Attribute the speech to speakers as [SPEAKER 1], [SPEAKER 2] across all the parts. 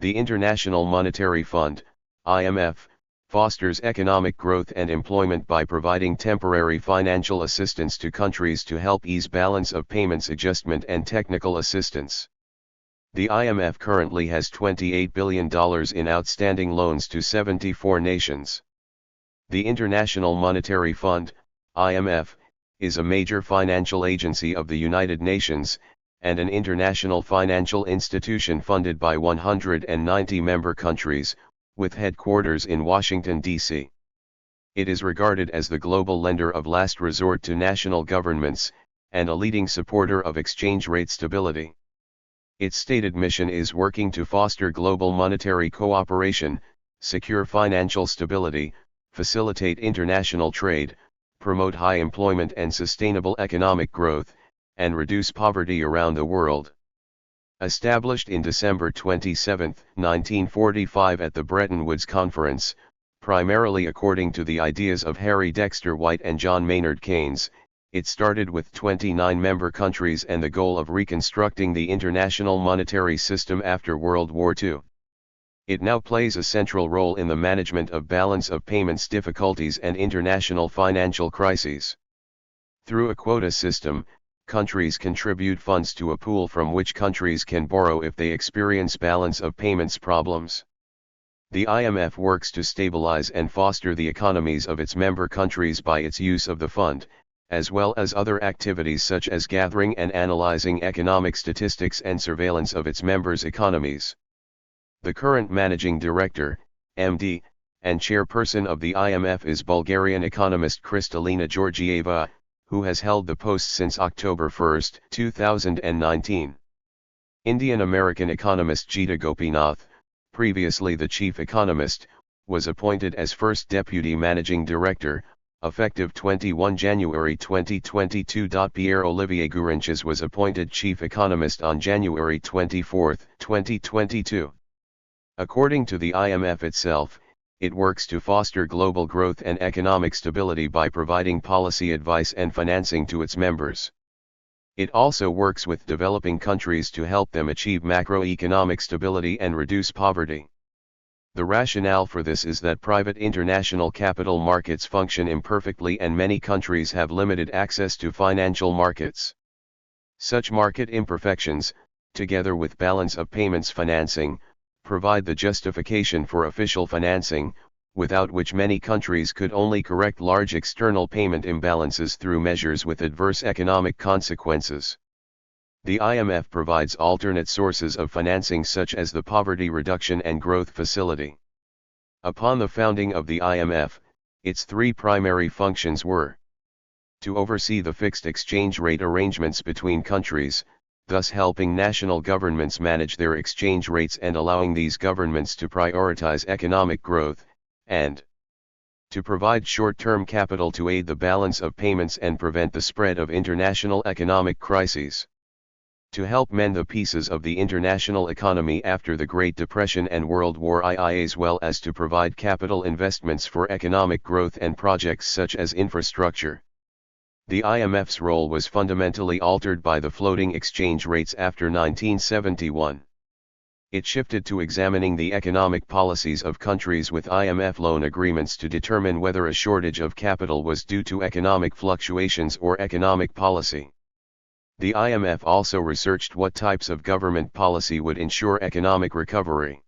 [SPEAKER 1] The International Monetary Fund, IMF, fosters economic growth and employment by providing temporary financial assistance to countries to help ease balance of payments adjustment and technical assistance. The IMF currently has $28 billion in outstanding loans to 74 nations. The International Monetary Fund, IMF, is a major financial agency of the United Nations, and an international financial institution funded by 190 member countries, with headquarters in Washington, D.C. It is regarded as the global lender of last resort to national governments, and a leading supporter of exchange rate stability. Its stated mission is working to foster global monetary cooperation, secure financial stability, facilitate international trade, promote high employment and sustainable economic growth, and reduce poverty around the world. Established in December 27, 1945 at the Bretton Woods Conference, primarily according to the ideas of Harry Dexter White and John Maynard Keynes, it started with 29 member countries and the goal of reconstructing the international monetary system after World War II. It now plays a central role in the management of balance of payments difficulties and international financial crises. Through a quota system, countries contribute funds to a pool from which countries can borrow if they experience balance of payments problems. The IMF works to stabilize and foster the economies of its member countries by its use of the fund, as well as other activities such as gathering and analyzing economic statistics and surveillance of its members' economies. The current managing director, MD, and chairperson of the IMF is Bulgarian economist Kristalina Georgieva, who has held the post since October 1, 2019. Indian-American economist Jita Gopinath, previously the chief economist, was appointed as first deputy managing director, effective 21 January 2022. Pierre-Olivier Gourinchas was appointed chief economist on January 24, 2022. According to the IMF itself, it works to foster global growth and economic stability by providing policy advice and financing to its members. It also works with developing countries to help them achieve macroeconomic stability and reduce poverty. The rationale for this is that private international capital markets function imperfectly and many countries have limited access to financial markets. Such market imperfections, together with balance of payments financing, provide the justification for official financing, without which many countries could only correct large external payment imbalances through measures with adverse economic consequences. The IMF provides alternate sources of financing such as the Poverty Reduction and Growth Facility. Upon the founding of the IMF, its three primary functions were: to oversee the fixed exchange rate arrangements between countries, thus helping national governments manage their exchange rates and allowing these governments to prioritize economic growth, and to provide short-term capital to aid the balance of payments and prevent the spread of international economic crises. To help mend the pieces of the international economy after the Great Depression and World War II, as well as to provide capital investments for economic growth and projects such as infrastructure. The IMF's role was fundamentally altered by the floating exchange rates after 1971. It shifted to examining the economic policies of countries with IMF loan agreements to determine whether a shortage of capital was due to economic fluctuations or economic policy. The IMF also researched what types of government policy would ensure economic recovery.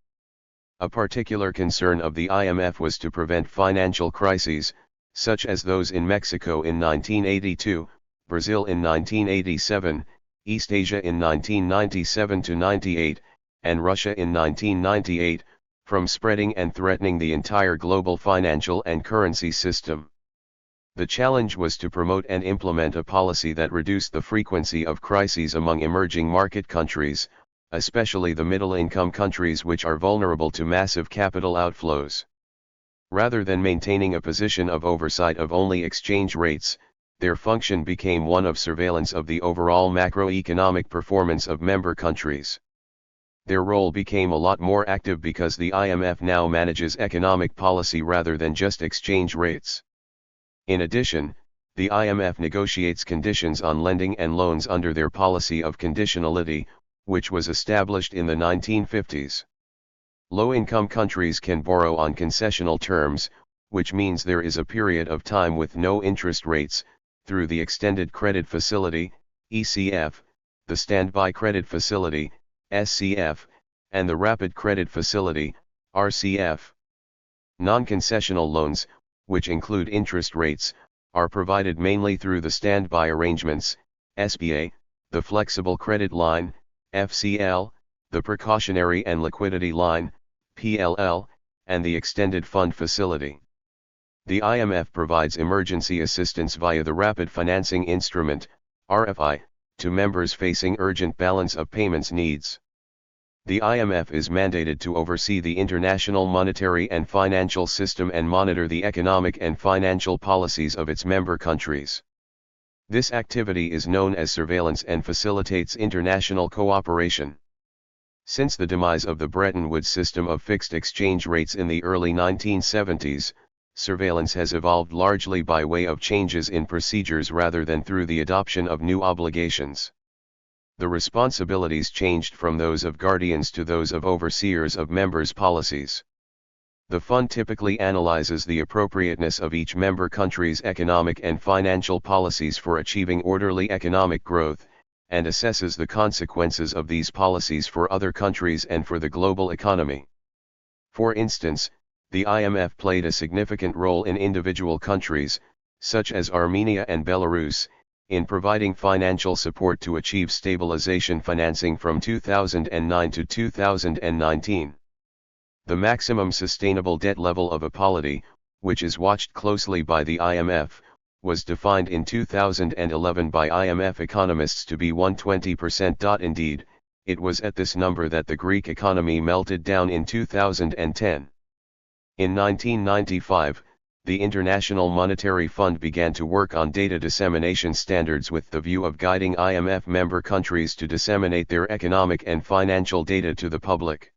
[SPEAKER 1] A particular concern of the IMF was to prevent financial crises, such as those in Mexico in 1982, Brazil in 1987, East Asia in 1997–98, and Russia in 1998, from spreading and threatening the entire global financial and currency system. The challenge was to promote and implement a policy that reduced the frequency of crises among emerging market countries, especially the middle-income countries which are vulnerable to massive capital outflows. Rather than maintaining a position of oversight of only exchange rates, their function became one of surveillance of the overall macroeconomic performance of member countries. Their role became a lot more active because the IMF now manages economic policy rather than just exchange rates. In addition, the IMF negotiates conditions on lending and loans under their policy of conditionality, which was established in the 1950s. Low-income countries can borrow on concessional terms, which means there is a period of time with no interest rates, through the Extended Credit Facility, ECF, the Standby Credit Facility, SCF, and the Rapid Credit Facility, RCF. Non-concessional loans, which include interest rates, are provided mainly through the standby arrangements, SBA, the Flexible Credit Line, FCL, the Precautionary and Liquidity Line, PLL, and the Extended Fund Facility. The IMF provides emergency assistance via the Rapid Financing Instrument, RFI, to members facing urgent balance of payments needs. The IMF is mandated to oversee the international monetary and financial system and monitor the economic and financial policies of its member countries. This activity is known as surveillance and facilitates international cooperation. Since the demise of the Bretton Woods system of fixed exchange rates in the early 1970s, surveillance has evolved largely by way of changes in procedures rather than through the adoption of new obligations. The responsibilities changed from those of guardians to those of overseers of members' policies. The fund typically analyzes the appropriateness of each member country's economic and financial policies for achieving orderly economic growth, and assesses the consequences of these policies for other countries and for the global economy. For instance, the IMF played a significant role in individual countries, such as Armenia and Belarus, in providing financial support to achieve stabilization financing from 2009 to 2019. The maximum sustainable debt level of a polity, which is watched closely by the IMF, was defined in 2011 by IMF economists to be 120%. Indeed, it was at this number that the Greek economy melted down in 2010. In 1995, the International Monetary Fund began to work on data dissemination standards with the view of guiding IMF member countries to disseminate their economic and financial data to the public.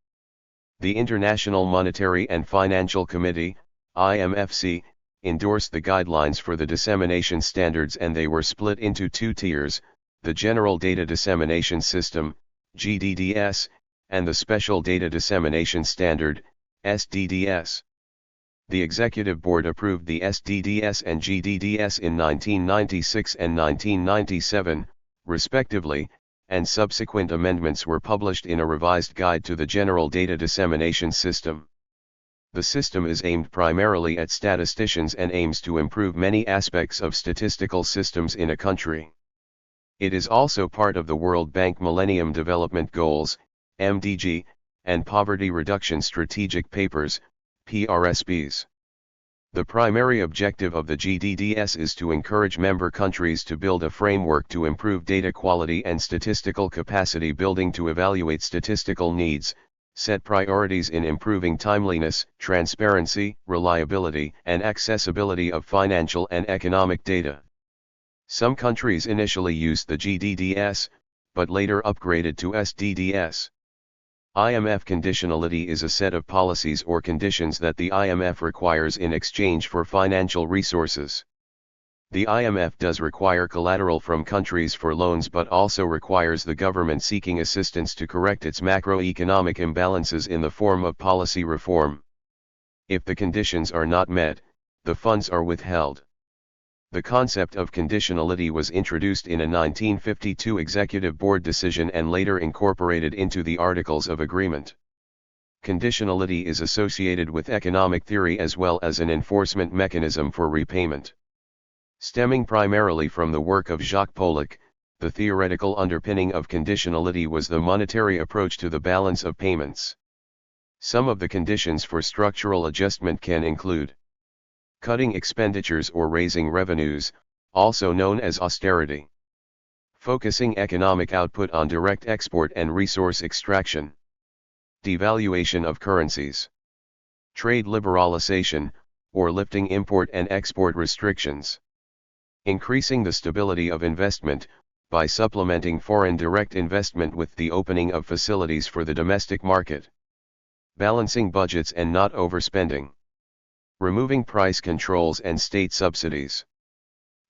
[SPEAKER 1] The International Monetary and Financial Committee, IMFC, endorsed the guidelines for the dissemination standards, and they were split into two tiers: the General Data Dissemination System, GDDS, and the Special Data Dissemination Standard, SDDS. The Executive Board approved the SDDS and GDDS in 1996 and 1997, respectively, and subsequent amendments were published in a revised guide to the General Data Dissemination System. The system is aimed primarily at statisticians and aims to improve many aspects of statistical systems in a country. It is also part of the World Bank Millennium Development Goals, MDG, and Poverty Reduction Strategic Papers, PRSPs. The primary objective of the GDDS is to encourage member countries to build a framework to improve data quality and statistical capacity building to evaluate statistical needs, set priorities in improving timeliness, transparency, reliability, and accessibility of financial and economic data. Some countries initially used the GDDS, but later upgraded to SDDS. IMF conditionality is a set of policies or conditions that the IMF requires in exchange for financial resources. The IMF does require collateral from countries for loans, but also requires the government seeking assistance to correct its macroeconomic imbalances in the form of policy reform. If the conditions are not met, the funds are withheld. The concept of conditionality was introduced in a 1952 Executive Board decision and later incorporated into the Articles of Agreement. Conditionality is associated with economic theory as well as an enforcement mechanism for repayment. Stemming primarily from the work of Jacques Pollock, the theoretical underpinning of conditionality was the monetary approach to the balance of payments. Some of the conditions for structural adjustment can include cutting expenditures or raising revenues, also known as austerity. Focusing economic output on direct export and resource extraction. Devaluation of currencies. Trade liberalization, or lifting import and export restrictions. Increasing the stability of investment, by supplementing foreign direct investment with the opening of facilities for the domestic market. Balancing budgets and not overspending. Removing price controls and state subsidies.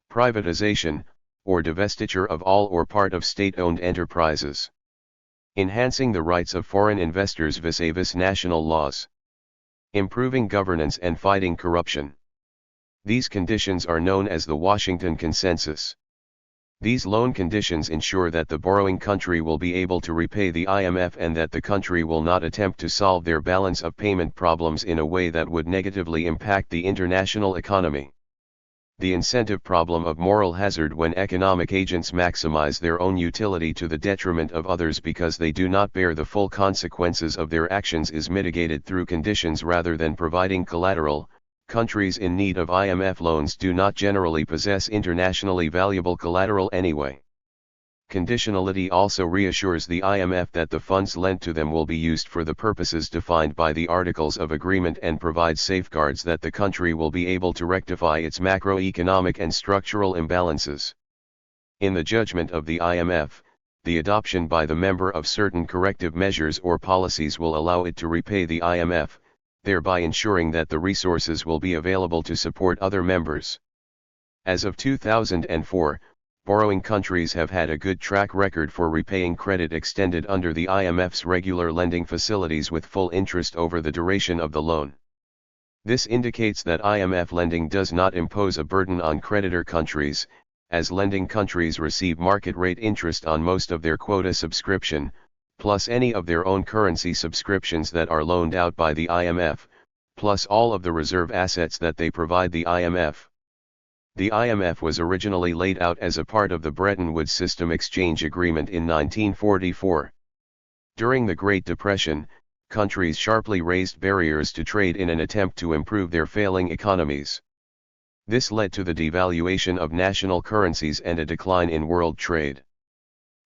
[SPEAKER 1] Privatization, or divestiture of all or part of state-owned enterprises. Enhancing the rights of foreign investors vis-a-vis national laws. Improving governance and fighting corruption. These conditions are known as the Washington Consensus. These loan conditions ensure that the borrowing country will be able to repay the IMF and that the country will not attempt to solve their balance of payment problems in a way that would negatively impact the international economy. The incentive problem of moral hazard when economic agents maximize their own utility to the detriment of others because they do not bear the full consequences of their actions is mitigated through conditions rather than providing collateral. Countries in need of IMF loans do not generally possess internationally valuable collateral anyway. Conditionality also reassures the IMF that the funds lent to them will be used for the purposes defined by the Articles of Agreement and provides safeguards that the country will be able to rectify its macroeconomic and structural imbalances. In the judgment of the IMF, the adoption by the member of certain corrective measures or policies will allow it to repay the IMF, thereby ensuring that the resources will be available to support other members. As of 2004, borrowing countries have had a good track record for repaying credit extended under the IMF's regular lending facilities with full interest over the duration of the loan. This indicates that IMF lending does not impose a burden on creditor countries, as lending countries receive market rate interest on most of their quota subscription, plus any of their own currency subscriptions that are loaned out by the IMF, plus all of the reserve assets that they provide the IMF. The IMF was originally laid out as a part of the Bretton Woods System Exchange Agreement in 1944. During the Great Depression, countries sharply raised barriers to trade in an attempt to improve their failing economies. This led to the devaluation of national currencies and a decline in world trade.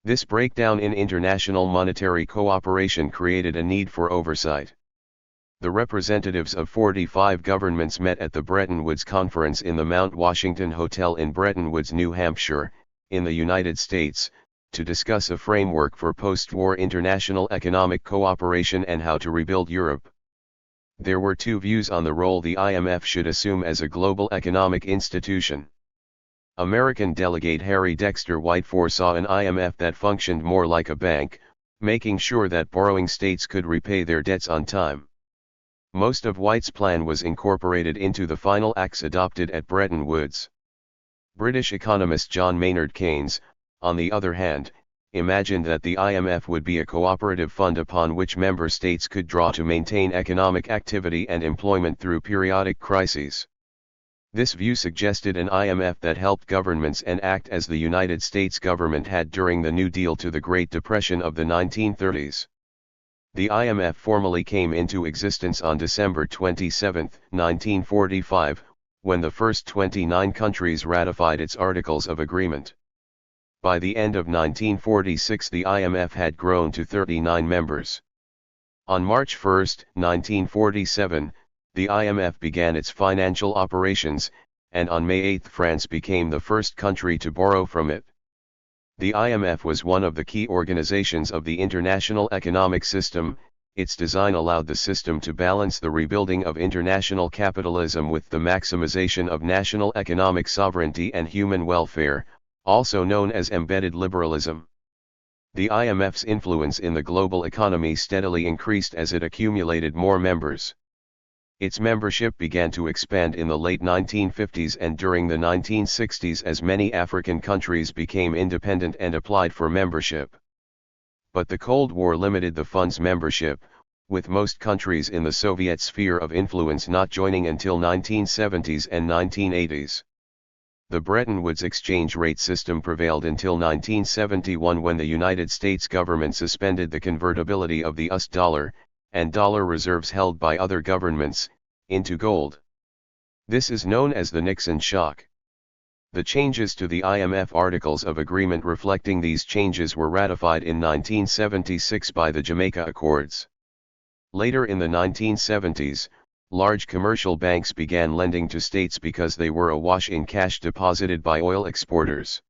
[SPEAKER 1] This breakdown in international monetary cooperation created a need for oversight. The representatives of 45 governments met at the Bretton Woods Conference in the Mount Washington Hotel in Bretton Woods, New Hampshire, in the United States, to discuss a framework for post-war international economic cooperation and how to rebuild Europe. There were two views on the role the IMF should assume as a global economic institution. American delegate Harry Dexter White foresaw an IMF that functioned more like a bank, making sure that borrowing states could repay their debts on time. Most of White's plan was incorporated into the final acts adopted at Bretton Woods. British economist John Maynard Keynes, on the other hand, imagined that the IMF would be a cooperative fund upon which member states could draw to maintain economic activity and employment through periodic crises. This view suggested an IMF that helped governments and act as the United States government had during the New Deal to the Great Depression of the 1930s. The IMF formally came into existence on December 27, 1945, when the first 29 countries ratified its Articles of Agreement. By the end of 1946, the IMF had grown to 39 members. On March 1, 1947, the IMF began its financial operations, and on May 8 France became the first country to borrow from it. The IMF was one of the key organizations of the international economic system. Its design allowed the system to balance the rebuilding of international capitalism with the maximization of national economic sovereignty and human welfare, also known as embedded liberalism. The IMF's influence in the global economy steadily increased as it accumulated more members. Its membership began to expand in the late 1950s and during the 1960s as many African countries became independent and applied for membership. But the Cold War limited the fund's membership, with most countries in the Soviet sphere of influence not joining until 1970s and 1980s. The Bretton Woods exchange rate system prevailed until 1971 when the United States government suspended the convertibility of the US dollar, and dollar reserves held by other governments, into gold. This is known as the Nixon shock. The changes to the IMF Articles of Agreement reflecting these changes were ratified in 1976 by the Jamaica Accords. Later in the 1970s, large commercial banks began lending to states because they were awash in cash deposited by oil exporters.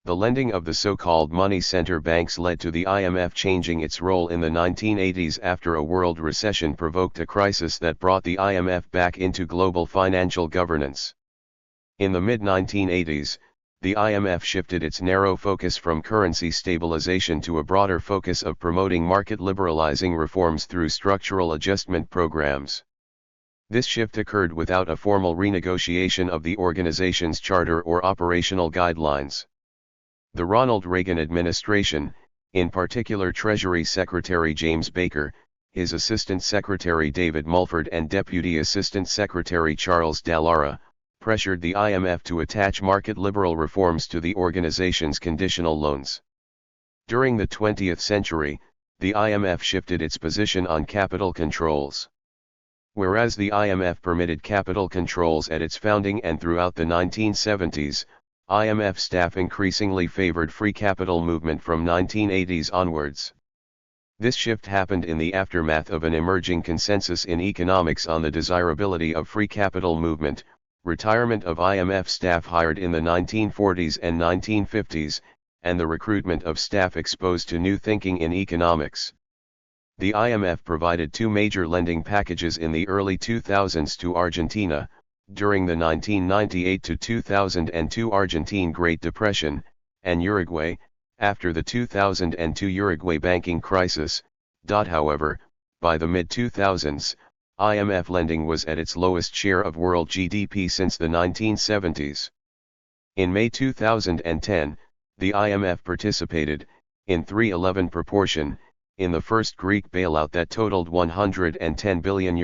[SPEAKER 1] The lending of the so-called money center banks led to the IMF changing its role in the 1980s after a world recession provoked a crisis that brought the IMF back into global financial governance. In the mid-1980s, the IMF shifted its narrow focus from currency stabilization to a broader focus of promoting market liberalizing reforms through structural adjustment programs. This shift occurred without a formal renegotiation of the organization's charter or operational guidelines. The Ronald Reagan administration, in particular Treasury Secretary James Baker, his Assistant Secretary David Mulford and Deputy Assistant Secretary Charles Dallara, pressured the IMF to attach market liberal reforms to the organization's conditional loans. During the 20th century, the IMF shifted its position on capital controls. Whereas the IMF permitted capital controls at its founding and throughout the 1970s, IMF staff increasingly favored free capital movement from 1980s onwards. This shift happened in the aftermath of an emerging consensus in economics on the desirability of free capital movement, retirement of IMF staff hired in the 1940s and 1950s, and the recruitment of staff exposed to new thinking in economics. The IMF provided two major lending packages in the early 2000s to Argentina, during the 1998 to 2002 Argentine Great Depression, and Uruguay, after the 2002 Uruguay banking crisis. However, by the mid-2000s, IMF lending was at its lowest share of world GDP since the 1970s. In May 2010, the IMF participated, in 3:11 proportion, in the first Greek bailout that totaled €110 billion,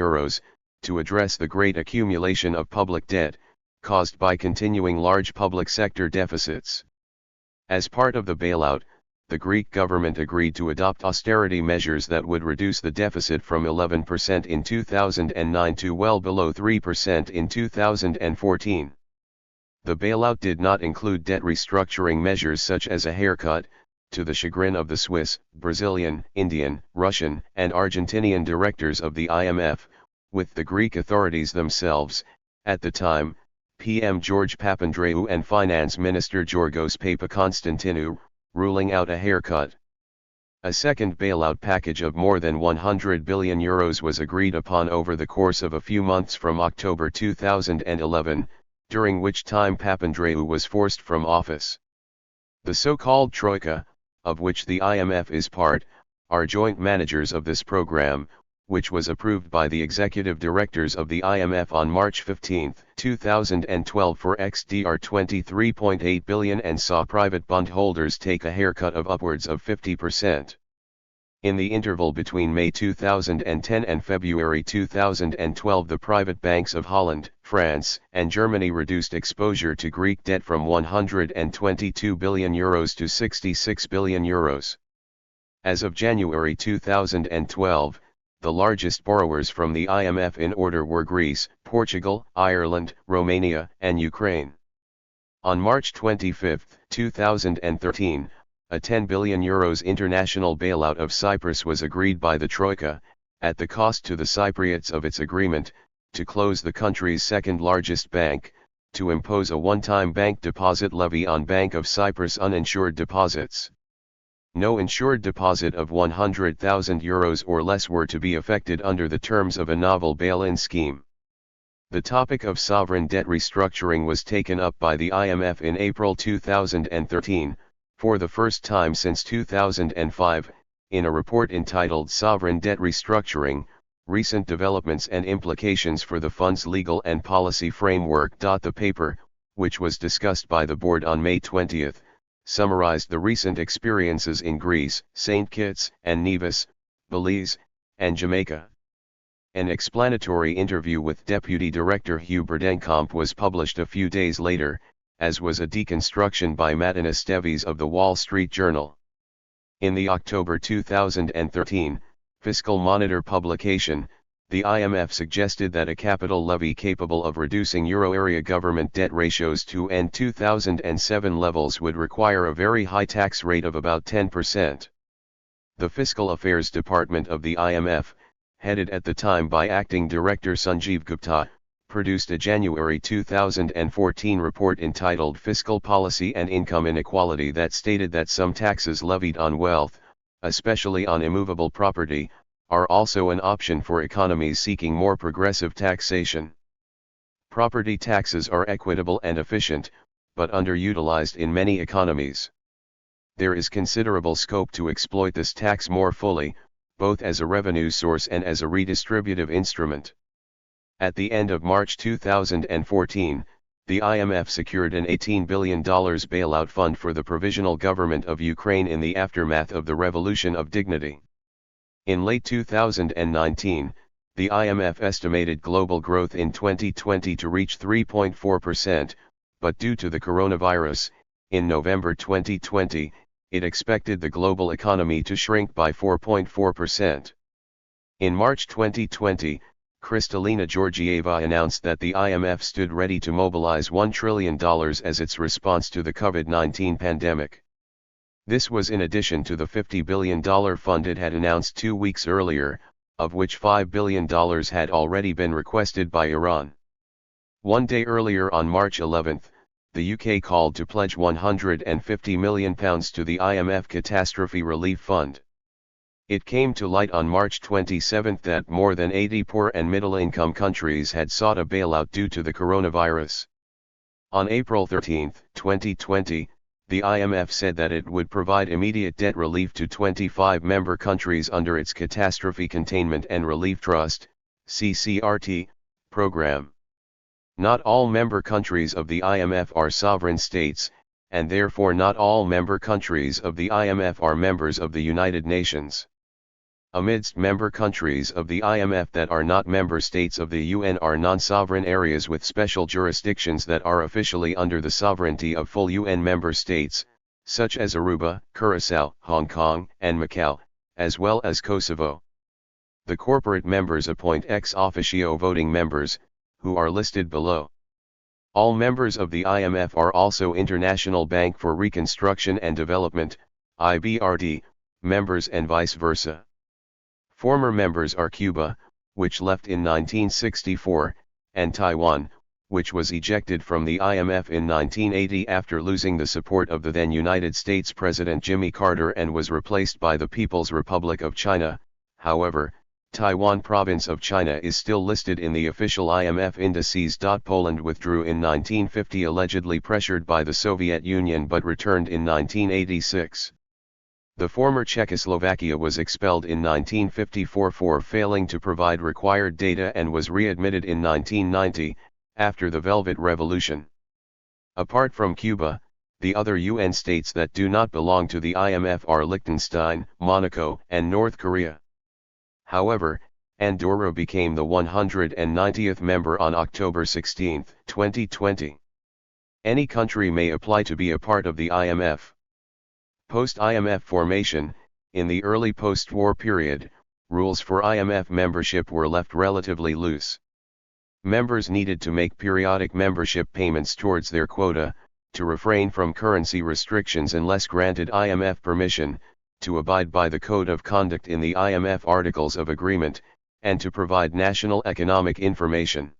[SPEAKER 1] to address the great accumulation of public debt, caused by continuing large public sector deficits. As part of the bailout, the Greek government agreed to adopt austerity measures that would reduce the deficit from 11% in 2009 to well below 3% in 2014. The bailout did not include debt restructuring measures such as a haircut, to the chagrin of the Swiss, Brazilian, Indian, Russian, and Argentinian directors of the IMF, with the Greek authorities themselves, at the time, PM George Papandreou and Finance Minister Georgos Papakonstantinou, ruling out a haircut. A second bailout package of more than €100 billion was agreed upon over the course of a few months from October 2011, during which time Papandreou was forced from office. The so-called Troika, of which the IMF is part, are joint managers of this program, which was approved by the executive directors of the IMF on March 15, 2012 for XDR $23.8 billion and saw private bondholders take a haircut of upwards of 50%. In the interval between May 2010 and February 2012, the private banks of Holland, France, and Germany reduced exposure to Greek debt from €122 billion to €66 billion. As of January 2012, the largest borrowers from the IMF in order were Greece, Portugal, Ireland, Romania, and Ukraine. On March 25, 2013, a €10 billion international bailout of Cyprus was agreed by the Troika, at the cost to the Cypriots of its agreement, to close the country's second-largest bank, to impose a one-time bank deposit levy on Bank of Cyprus uninsured deposits. No insured deposit of €100,000 or less were to be affected under the terms of a novel bail-in scheme. The topic of sovereign debt restructuring was taken up by the IMF in April 2013, for the first time since 2005, in a report entitled Sovereign Debt Restructuring, Recent Developments and Implications for the Fund's Legal and Policy Framework. The paper, which was discussed by the board on May 20, summarized the recent experiences in Greece, St. Kitts and Nevis, Belize, and Jamaica. An explanatory interview with Deputy Director Hugh Burdenkamp was published a few days later, as was a deconstruction by Matin Esteves of the Wall Street Journal. In the October 2013 Fiscal Monitor publication, the IMF suggested that a capital levy capable of reducing euro area government debt ratios to end 2007 levels would require a very high tax rate of about 10%. The Fiscal Affairs Department of the IMF, headed at the time by Acting Director Sanjeev Gupta, produced a January 2014 report entitled Fiscal Policy and Income Inequality that stated that some taxes levied on wealth, especially on immovable property, are also an option for economies seeking more progressive taxation. Property taxes are equitable and efficient, but underutilized in many economies. There is considerable scope to exploit this tax more fully, both as a revenue source and as a redistributive instrument. At the end of March 2014, the IMF secured an $18 billion bailout fund for the provisional government of Ukraine in the aftermath of the Revolution of Dignity. In late 2019, the IMF estimated global growth in 2020 to reach 3.4%, but due to the coronavirus, in November 2020, it expected the global economy to shrink by 4.4%. In March 2020, Kristalina Georgieva announced that the IMF stood ready to mobilize $1 trillion as its response to the COVID-19 pandemic. This was in addition to the $50 billion fund it had announced 2 weeks earlier, of which $5 billion had already been requested by Iran. 1 day earlier on March 11, the UK called to pledge £150 million to the IMF Catastrophe Relief Fund. It came to light on March 27 that more than 80 poor and middle-income countries had sought a bailout due to the coronavirus. On April 13, 2020, the IMF said that it would provide immediate debt relief to 25 member countries under its Catastrophe Containment and Relief Trust (CCRT) program. Not all member countries of the IMF are sovereign states, and therefore not all member countries of the IMF are members of the United Nations. Amidst member countries of the IMF that are not member states of the UN are non-sovereign areas with special jurisdictions that are officially under the sovereignty of full UN member states, such as Aruba, Curaçao, Hong Kong, and Macau, as well as Kosovo. The corporate members appoint ex officio voting members, who are listed below. All members of the IMF are also International Bank for Reconstruction and Development, IBRD, members and vice versa. Former members are Cuba, which left in 1964, and Taiwan, which was ejected from the IMF in 1980 after losing the support of the then United States President Jimmy Carter and was replaced by the People's Republic of China. However, Taiwan Province of China is still listed in the official IMF indices. Poland withdrew in 1950 allegedly pressured by the Soviet Union but returned in 1986. The former Czechoslovakia was expelled in 1954 for failing to provide required data and was readmitted in 1990, after the Velvet Revolution. Apart from Cuba, the other UN states that do not belong to the IMF are Liechtenstein, Monaco, and North Korea. However, Andorra became the 190th member on October 16, 2020. Any country may apply to be a part of the IMF. Post-IMF formation, in the early post-war period, rules for IMF membership were left relatively loose. Members needed to make periodic membership payments towards their quota, to refrain from currency restrictions unless granted IMF permission, to abide by the Code of Conduct in the IMF Articles of Agreement, and to provide national economic information.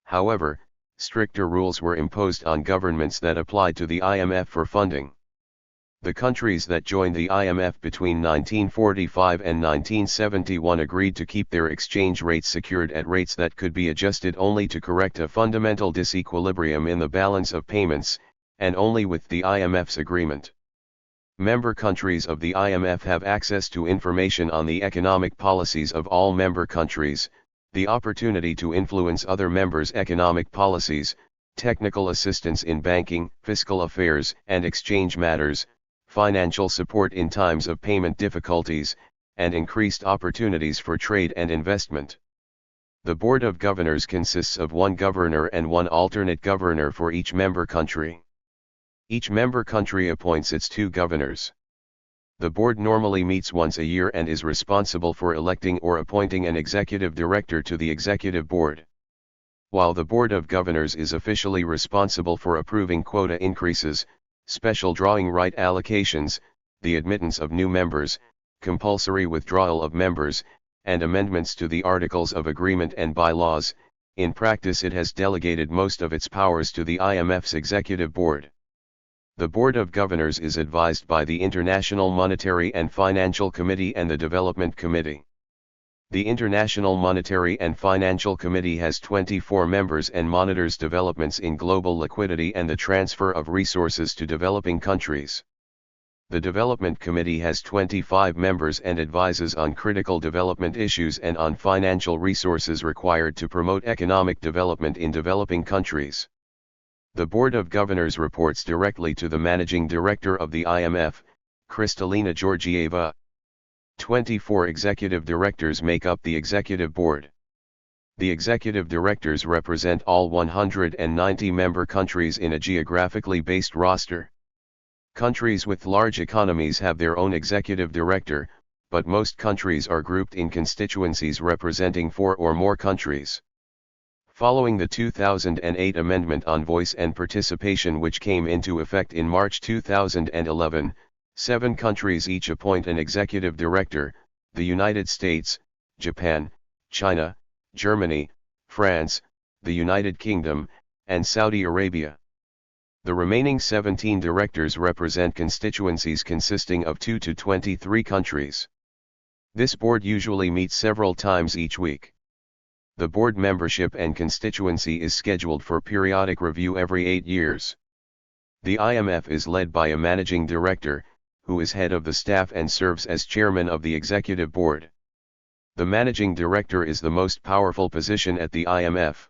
[SPEAKER 1] However, stricter rules were imposed on governments that applied to the IMF for funding. The countries that joined the IMF between 1945 and 1971 agreed to keep their exchange rates secured at rates that could be adjusted only to correct a fundamental disequilibrium in the balance of payments, and only with the IMF's agreement. Member countries of the IMF have access to information on the economic policies of all member countries, the opportunity to influence other members' economic policies, technical assistance in banking, fiscal affairs, and exchange matters, financial support in times of payment difficulties, and increased opportunities for trade and investment. The Board of Governors consists of one governor and one alternate governor for each member country. Each member country appoints its two governors. The board normally meets once a year and is responsible for electing or appointing an executive director to the executive board. While the Board of Governors is officially responsible for approving quota increases, special drawing right allocations, the admittance of new members, compulsory withdrawal of members, and amendments to the Articles of Agreement and bylaws, in practice it has delegated most of its powers to the IMF's Executive Board. The Board of Governors is advised by the International Monetary and Financial Committee and the Development Committee. The International Monetary and Financial Committee has 24 members and monitors developments in global liquidity and the transfer of resources to developing countries. The Development Committee has 25 members and advises on critical development issues and on financial resources required to promote economic development in developing countries. The Board of Governors reports directly to the Managing Director of the IMF, Kristalina Georgieva. 24 executive directors make up the executive board. The executive directors represent all 190 member countries in a geographically based roster. Countries with large economies have their own executive director, but most countries are grouped in constituencies representing 4 or more countries. Following the 2008 Amendment on Voice and Participation, which came into effect in March 2011, 7 countries each appoint an executive director: the United States, Japan, China, Germany, France, the United Kingdom, and Saudi Arabia. The remaining 17 directors represent constituencies consisting of 2 to 23 countries. This board usually meets several times each week. The board membership and constituency is scheduled for periodic review every 8 years. The IMF is led by a managing director, who is head of the staff and serves as chairman of the executive board. The managing director is the most powerful position at the IMF.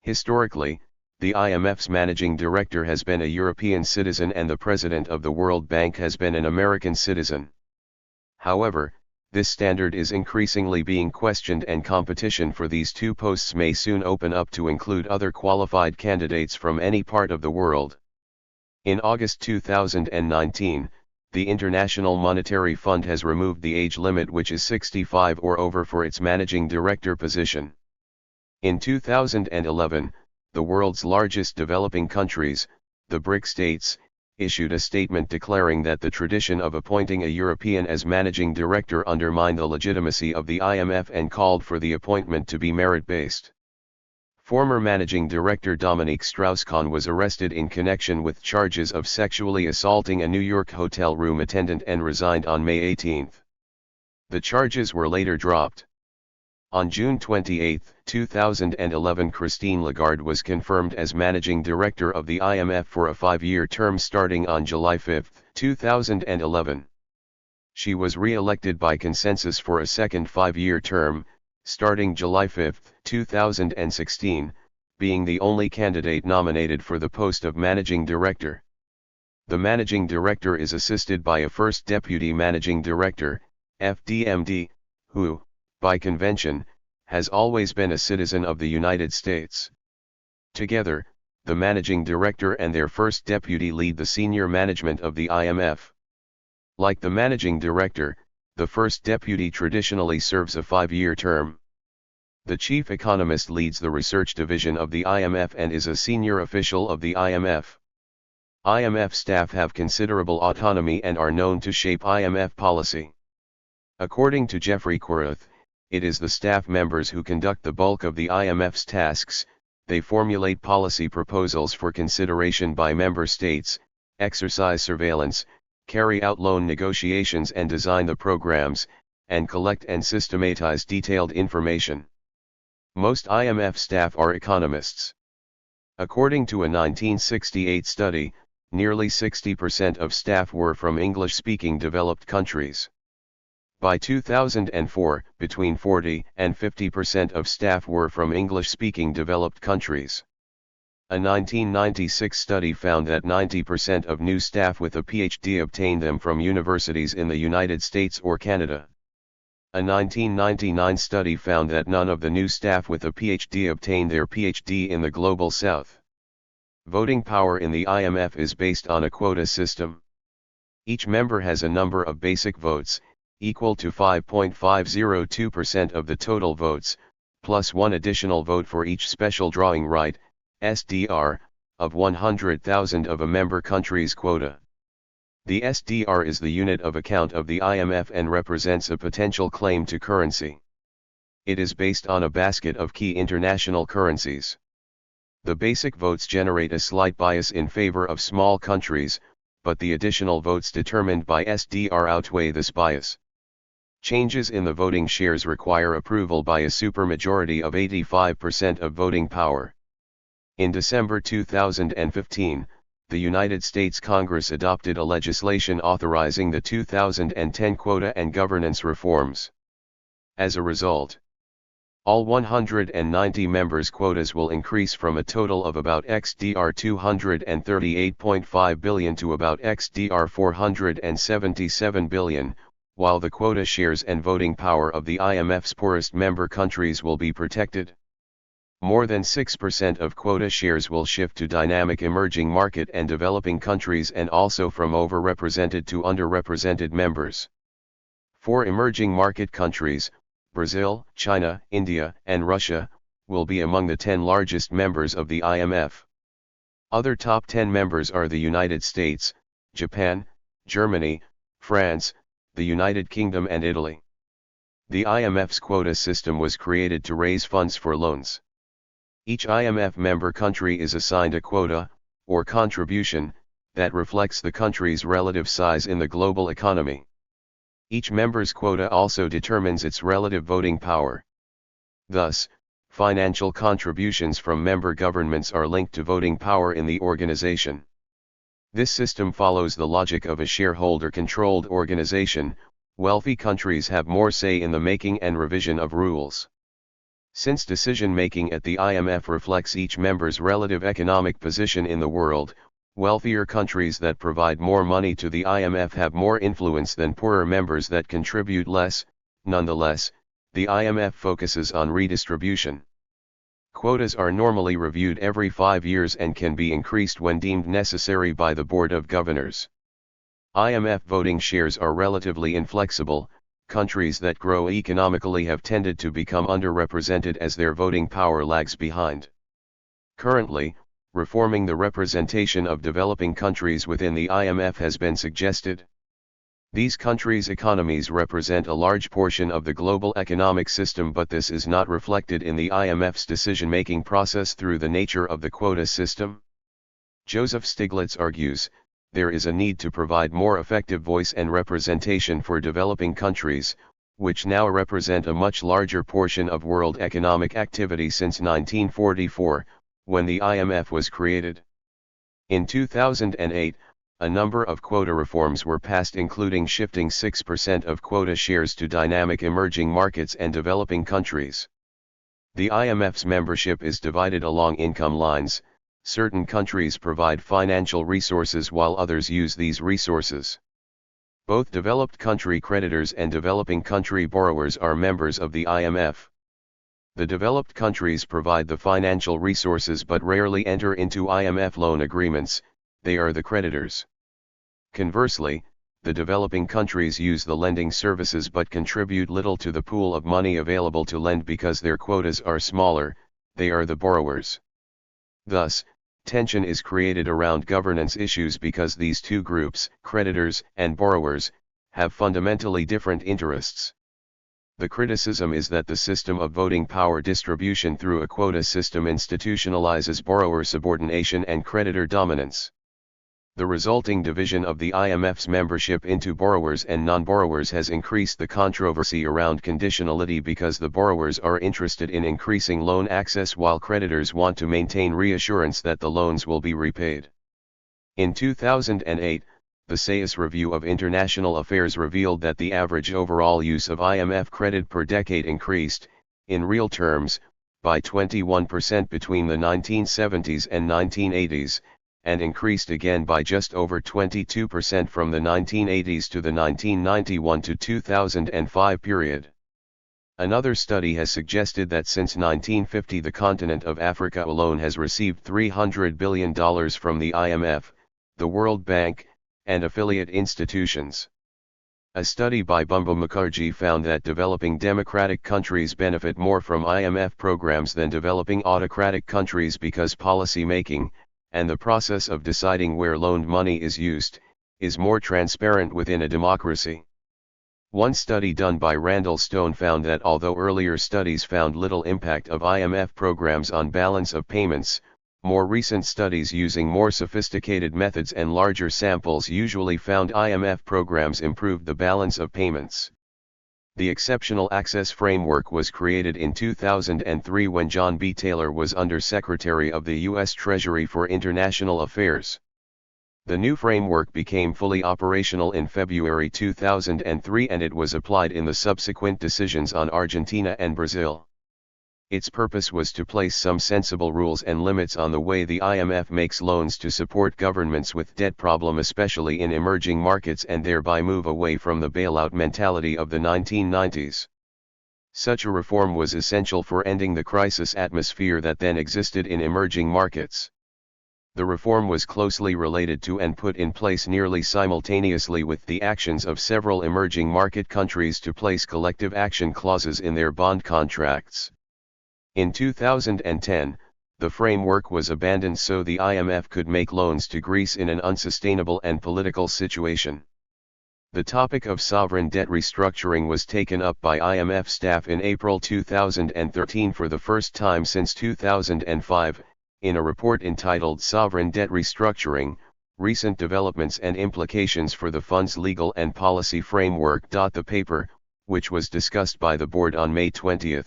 [SPEAKER 1] Historically, the IMF's managing director has been a European citizen and the president of the World Bank has been an American citizen. However, this standard is increasingly being questioned and competition for these 2 posts may soon open up to include other qualified candidates from any part of the world. In August 2019, the International Monetary Fund has removed the age limit, which is 65 or over, for its managing director position. In 2011, the world's largest developing countries, the BRIC states, issued a statement declaring that the tradition of appointing a European as managing director undermined the legitimacy of the IMF and called for the appointment to be merit-based. Former managing director Dominique Strauss-Kahn was arrested in connection with charges of sexually assaulting a New York hotel room attendant and resigned on May 18. The charges were later dropped. On June 28, 2011, Christine Lagarde was confirmed as managing director of the IMF for a 5-year term starting on July 5, 2011. She was re-elected by consensus for a second 5-year term, starting July 5, 2016, being the only candidate nominated for the post of managing director. The managing director is assisted by a first deputy managing director, FDMD, who, by convention, has always been a citizen of the United States. Together, the managing director and their first deputy lead the senior management of the IMF. Like the managing director, the first deputy traditionally serves a 5-year term. The chief economist leads the research division of the IMF and is a senior official of the IMF. IMF staff have considerable autonomy and are known to shape IMF policy. According to Jeffrey Korath, it is the staff members who conduct the bulk of the IMF's tasks. They formulate policy proposals for consideration by member states, exercise surveillance, carry out loan negotiations and design the programs, and collect and systematize detailed information. Most IMF staff are economists. According to a 1968 study, nearly 60% of staff were from English-speaking developed countries. By 2004, between 40 and 50% of staff were from English-speaking developed countries. A 1996 study found that 90% of new staff with a PhD obtained them from universities in the United States or Canada. A 1999 study found that none of the new staff with a PhD obtained their PhD in the Global South. Voting power in the IMF is based on a quota system. Each member has a number of basic votes, equal to 5.502% of the total votes, plus one additional vote for each special drawing right, SDR, of 100,000 of a member country's quota. The SDR is the unit of account of the IMF and represents a potential claim to currency. It is based on a basket of key international currencies. The basic votes generate a slight bias in favor of small countries, but the additional votes determined by SDR outweigh this bias. Changes in the voting shares require approval by a supermajority of 85% of voting power. In December 2015, the United States Congress adopted a legislation authorizing the 2010 quota and governance reforms. As a result, all 190 members' quotas will increase from a total of about XDR 238.5 billion to about XDR 477 billion, while the quota shares and voting power of the IMF's poorest member countries will be protected. More than 6% of quota shares will shift to dynamic emerging market and developing countries and also from overrepresented to underrepresented members. For emerging market countries, Brazil, China, India, and Russia, will be among the 10 largest members of the IMF. Other top 10 members are the United States, Japan, Germany, France, the United Kingdom and Italy. The IMF's quota system was created to raise funds for loans. Each IMF member country is assigned a quota, or contribution, that reflects the country's relative size in the global economy. Each member's quota also determines its relative voting power. Thus, financial contributions from member governments are linked to voting power in the organization. This system follows the logic of a shareholder-controlled organization. Wealthy countries have more say in the making and revision of rules. Since decision-making at the IMF reflects each member's relative economic position in the world, wealthier countries that provide more money to the IMF have more influence than poorer members that contribute less. Nonetheless, the IMF focuses on redistribution. Quotas are normally reviewed every 5 years and can be increased when deemed necessary by the Board of Governors. IMF voting shares are relatively inflexible. Countries that grow economically have tended to become underrepresented as their voting power lags behind. Currently, reforming the representation of developing countries within the IMF has been suggested. These countries' economies represent a large portion of the global economic system, but this is not reflected in the IMF's decision-making process through the nature of the quota system. Joseph Stiglitz argues, there is a need to provide more effective voice and representation for developing countries, which now represent a much larger portion of world economic activity since 1944, when the IMF was created. In 2008, a number of quota reforms were passed, including shifting 6% of quota shares to dynamic emerging markets and developing countries. The IMF's membership is divided along income lines. Certain countries provide financial resources while others use these resources. Both developed country creditors and developing country borrowers are members of the IMF. The developed countries provide the financial resources but rarely enter into IMF loan agreements. They are the creditors. Conversely, the developing countries use the lending services but contribute little to the pool of money available to lend because their quotas are smaller. They are the borrowers. Thus, tension is created around governance issues because these two groups, creditors and borrowers, have fundamentally different interests. The criticism is that the system of voting power distribution through a quota system institutionalizes borrower subordination and creditor dominance. The resulting division of the IMF's membership into borrowers and non-borrowers has increased the controversy around conditionality because the borrowers are interested in increasing loan access while creditors want to maintain reassurance that the loans will be repaid. In 2008, the SAIS Review of International Affairs revealed that the average overall use of IMF credit per decade increased, in real terms, by 21% between the 1970s and 1980s, and increased again by just over 22% from the 1980s to the 1991 to 2005 period. Another study has suggested that since 1950 the continent of Africa alone has received $300 billion from the IMF, the World Bank, and affiliate institutions. A study by Bumba Mukherjee found that developing democratic countries benefit more from IMF programs than developing autocratic countries because policy making, and the process of deciding where loaned money is used, is more transparent within a democracy. One study done by Randall Stone found that although earlier studies found little impact of IMF programs on balance of payments, more recent studies using more sophisticated methods and larger samples usually found IMF programs improved the balance of payments. The Exceptional Access Framework was created in 2003 when John B. Taylor was Under Secretary of the U.S. Treasury for International Affairs. The new framework became fully operational in February 2003 and it was applied in the subsequent decisions on Argentina and Brazil. Its purpose was to place some sensible rules and limits on the way the IMF makes loans to support governments with debt problem, especially in emerging markets, and thereby move away from the bailout mentality of the 1990s. Such a reform was essential for ending the crisis atmosphere that then existed in emerging markets. The reform was closely related to and put in place nearly simultaneously with the actions of several emerging market countries to place collective action clauses in their bond contracts. In 2010, the framework was abandoned so the IMF could make loans to Greece in an unsustainable and political situation. The topic of sovereign debt restructuring was taken up by IMF staff in April 2013 for the first time since 2005, in a report entitled Sovereign Debt Restructuring, Recent Developments and Implications for the Fund's Legal and Policy Framework. The paper, which was discussed by the board on May 20,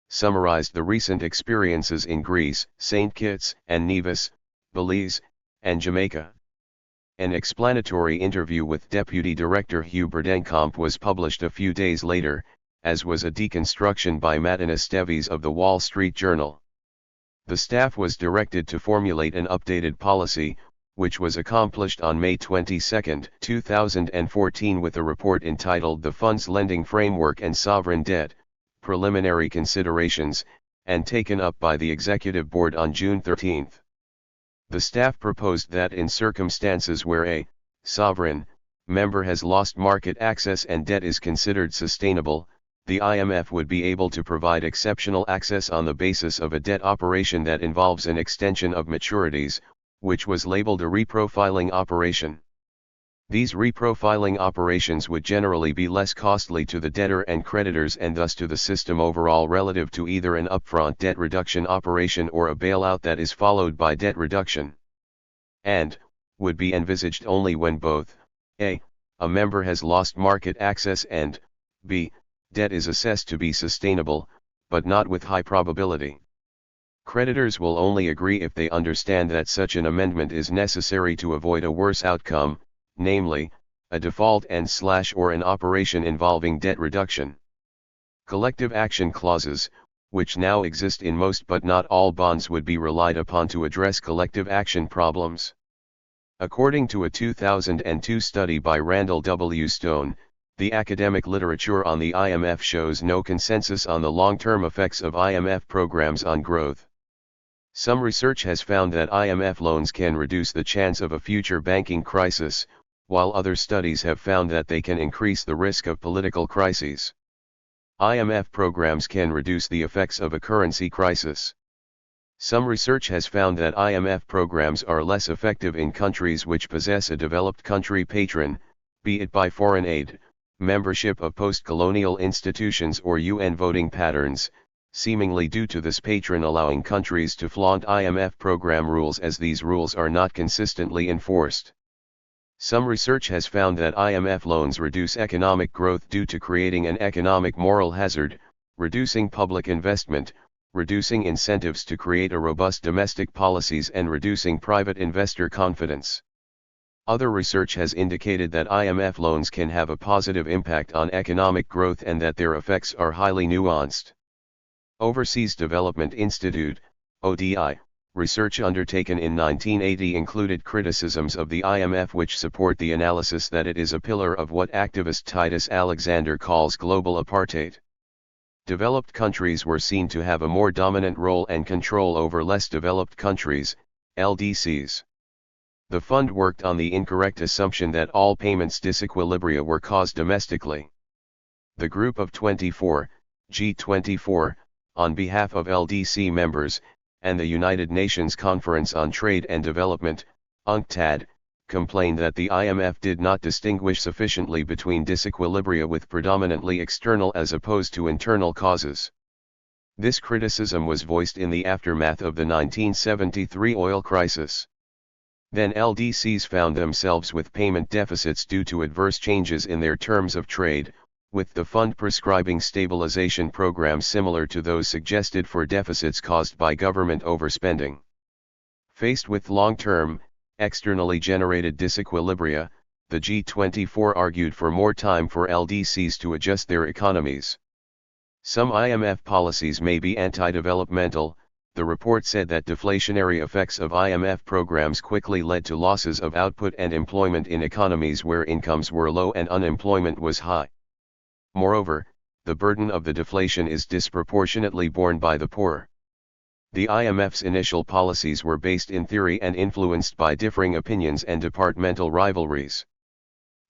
[SPEAKER 1] summarized the recent experiences in Greece, St. Kitts and Nevis, Belize, and Jamaica. An explanatory interview with Deputy Director Hugh Burdenkamp was published a few days later, as was a deconstruction by Matin Esteves of the Wall Street Journal. The staff was directed to formulate an updated policy, which was accomplished on May 22, 2014 with a report entitled The Fund's Lending Framework and Sovereign Debt, Preliminary Considerations, and taken up by the Executive Board on June 13. The staff proposed that in circumstances where a sovereign member has lost market access and debt is considered sustainable, the IMF would be able to provide exceptional access on the basis of a debt operation that involves an extension of maturities, which was labeled a reprofiling operation. These reprofiling operations would generally be less costly to the debtor and creditors and thus to the system overall relative to either an upfront debt reduction operation or a bailout that is followed by debt reduction. And, would be envisaged only when both, a member has lost market access and, b, debt is assessed to be sustainable, but not with high probability. Creditors will only agree if they understand that such an amendment is necessary to avoid a worse outcome, namely, a default and/or an operation involving debt reduction. Collective action clauses, which now exist in most but not all bonds, would be relied upon to address collective action problems. According to a 2002 study by Randall W. Stone, the academic literature on the IMF shows no consensus on the long-term effects of IMF programs on growth. Some research has found that IMF loans can reduce the chance of a future banking crisis, while other studies have found that they can increase the risk of political crises. IMF programs can reduce the effects of a currency crisis. Some research has found that IMF programs are less effective in countries which possess a developed country patron, be it by foreign aid, membership of post-colonial institutions or UN voting patterns, seemingly due to this patron allowing countries to flaunt IMF program rules as these rules are not consistently enforced. Some research has found that IMF loans reduce economic growth due to creating an economic moral hazard, reducing public investment, reducing incentives to create a robust domestic policies, and reducing private investor confidence. Other research has indicated that IMF loans can have a positive impact on economic growth and that their effects are highly nuanced. Overseas Development Institute, ODI, research undertaken in 1980 included criticisms of the IMF which support the analysis that it is a pillar of what activist Titus Alexander calls global apartheid. Developed countries were seen to have a more dominant role and control over less developed countries, LDCs. The fund worked on the incorrect assumption that all payments disequilibria were caused domestically. The Group of 24, G24, on behalf of LDC members, and the United Nations Conference on Trade and Development, UNCTAD, complained that the IMF did not distinguish sufficiently between disequilibria with predominantly external as opposed to internal causes. This criticism was voiced in the aftermath of the 1973 oil crisis. Then LDCs found themselves with payment deficits due to adverse changes in their terms of trade, with the fund prescribing stabilization programs similar to those suggested for deficits caused by government overspending. Faced with long-term, externally generated disequilibria, the G24 argued for more time for LDCs to adjust their economies. Some IMF policies may be anti-developmental. The report said that deflationary effects of IMF programs quickly led to losses of output and employment in economies where incomes were low and unemployment was high. Moreover, the burden of the deflation is disproportionately borne by the poor. The IMF's initial policies were based in theory and influenced by differing opinions and departmental rivalries.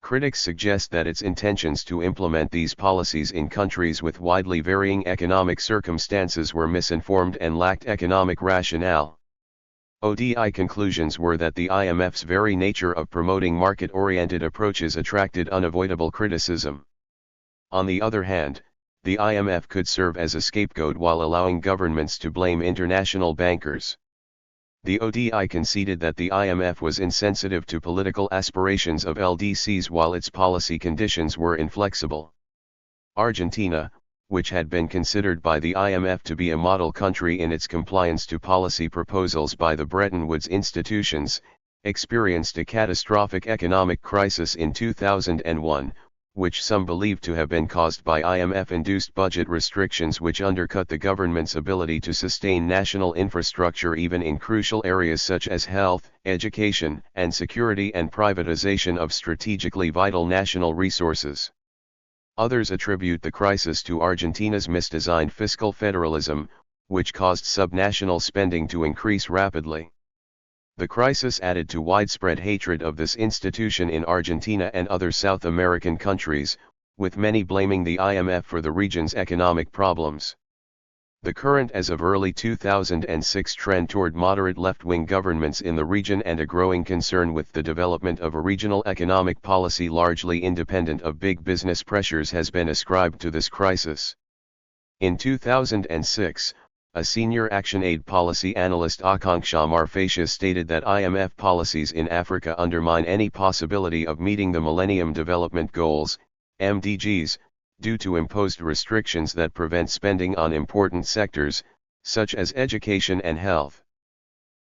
[SPEAKER 1] Critics suggest that its intentions to implement these policies in countries with widely varying economic circumstances were misinformed and lacked economic rationale. ODI conclusions were that the IMF's very nature of promoting market-oriented approaches attracted unavoidable criticism. On the other hand, the IMF could serve as a scapegoat while allowing governments to blame international bankers. The ODI conceded that the IMF was insensitive to political aspirations of LDCs while its policy conditions were inflexible. Argentina, which had been considered by the IMF to be a model country in its compliance to policy proposals by the Bretton Woods institutions, experienced a catastrophic economic crisis in 2001, which some believe to have been caused by IMF-induced budget restrictions which undercut the government's ability to sustain national infrastructure even in crucial areas such as health, education, and security and privatization of strategically vital national resources. Others attribute the crisis to Argentina's misdesigned fiscal federalism, which caused subnational spending to increase rapidly. The crisis added to widespread hatred of this institution in Argentina and other South American countries, with many blaming the IMF for the region's economic problems. The current as of early 2006 trend toward moderate left-wing governments in the region and a growing concern with the development of a regional economic policy largely independent of big business pressures has been ascribed to this crisis. In 2006, a senior ActionAid policy analyst Akanksha Marfatia stated that IMF policies in Africa undermine any possibility of meeting the Millennium Development Goals, MDGs, due to imposed restrictions that prevent spending on important sectors, such as education and health.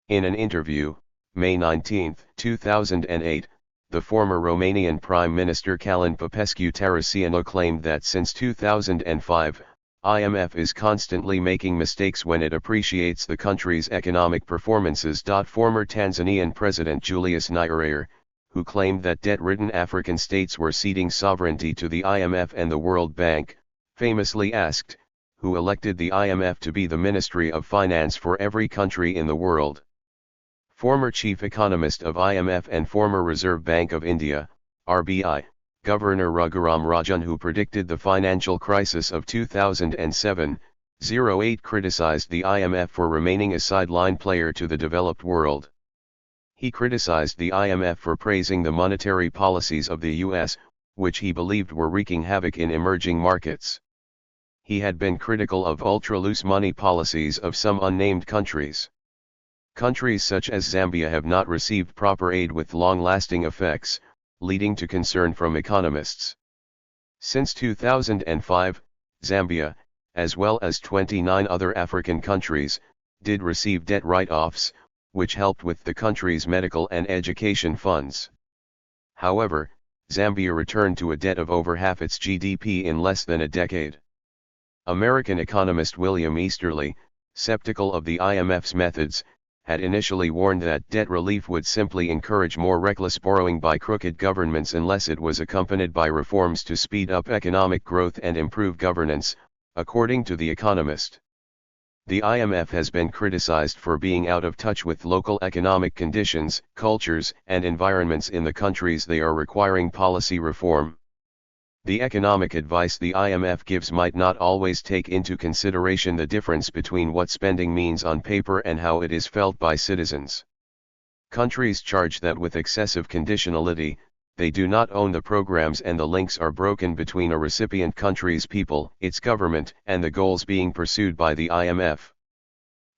[SPEAKER 1] In an interview, May 19, 2008, the former Romanian Prime Minister Călin Popescu-Tăriceanu claimed that since 2005, IMF is constantly making mistakes when it appreciates the country's economic performances. Former Tanzanian President Julius Nyerere, who claimed that debt-ridden African states were ceding sovereignty to the IMF and the World Bank, famously asked, who elected the IMF to be the Ministry of Finance for every country in the world? Former chief economist of IMF and former Reserve Bank of India, RBI, Governor Raghuram Rajan, who predicted the financial crisis of 2007-08, criticized the IMF for remaining a sideline player to the developed world. He criticized the IMF for praising the monetary policies of the US, which he believed were wreaking havoc in emerging markets. He had been critical of ultra-loose money policies of some unnamed countries. Countries such as Zambia have not received proper aid with long-lasting effects, leading to concern from economists. Since 2005, Zambia, as well as 29 other African countries, did receive debt write-offs, which helped with the country's medical and education funds. However, Zambia returned to a debt of over half its GDP in less than a decade. American economist William Easterly, skeptical of the IMF's methods, had initially warned that debt relief would simply encourage more reckless borrowing by crooked governments unless it was accompanied by reforms to speed up economic growth and improve governance, according to The Economist. The IMF has been criticized for being out of touch with local economic conditions, cultures, and environments in the countries they are requiring policy reform. The economic advice the IMF gives might not always take into consideration the difference between what spending means on paper and how it is felt by citizens. Countries charge that with excessive conditionality, they do not own the programs and the links are broken between a recipient country's people, its government, and the goals being pursued by the IMF.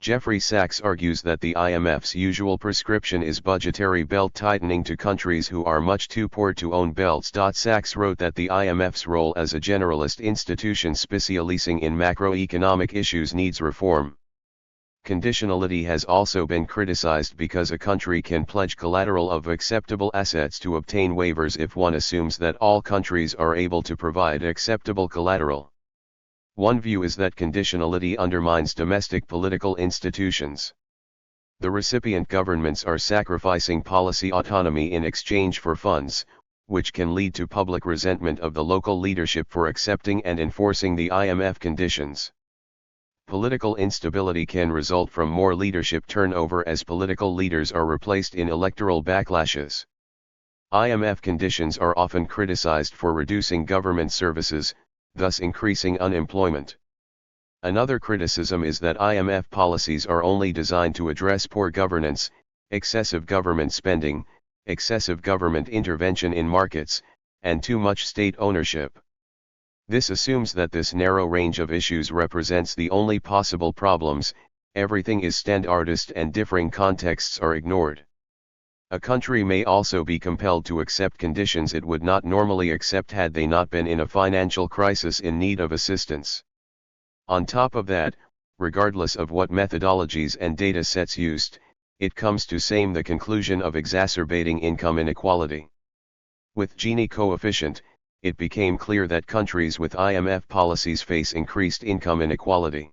[SPEAKER 1] Jeffrey Sachs argues that the IMF's usual prescription is budgetary belt-tightening to countries who are much too poor to own belts. Sachs wrote that the IMF's role as a generalist institution specializing in macroeconomic issues needs reform. Conditionality has also been criticized because a country can pledge collateral of acceptable assets to obtain waivers if one assumes that all countries are able to provide acceptable collateral. One view is that conditionality undermines domestic political institutions. The recipient governments are sacrificing policy autonomy in exchange for funds, which can lead to public resentment of the local leadership for accepting and enforcing the IMF conditions. Political instability can result from more leadership turnover as political leaders are replaced in electoral backlashes. IMF conditions are often criticized for reducing government services, thus increasing unemployment. Another criticism is that IMF policies are only designed to address poor governance, excessive government spending, excessive government intervention in markets, and too much state ownership. This assumes that this narrow range of issues represents the only possible problems, everything is standardized and differing contexts are ignored. A country may also be compelled to accept conditions it would not normally accept had they not been in a financial crisis in need of assistance. On top of that, regardless of what methodologies and data sets used, it comes to same the conclusion of exacerbating income inequality. With Gini coefficient, it became clear that countries with IMF policies face increased income inequality.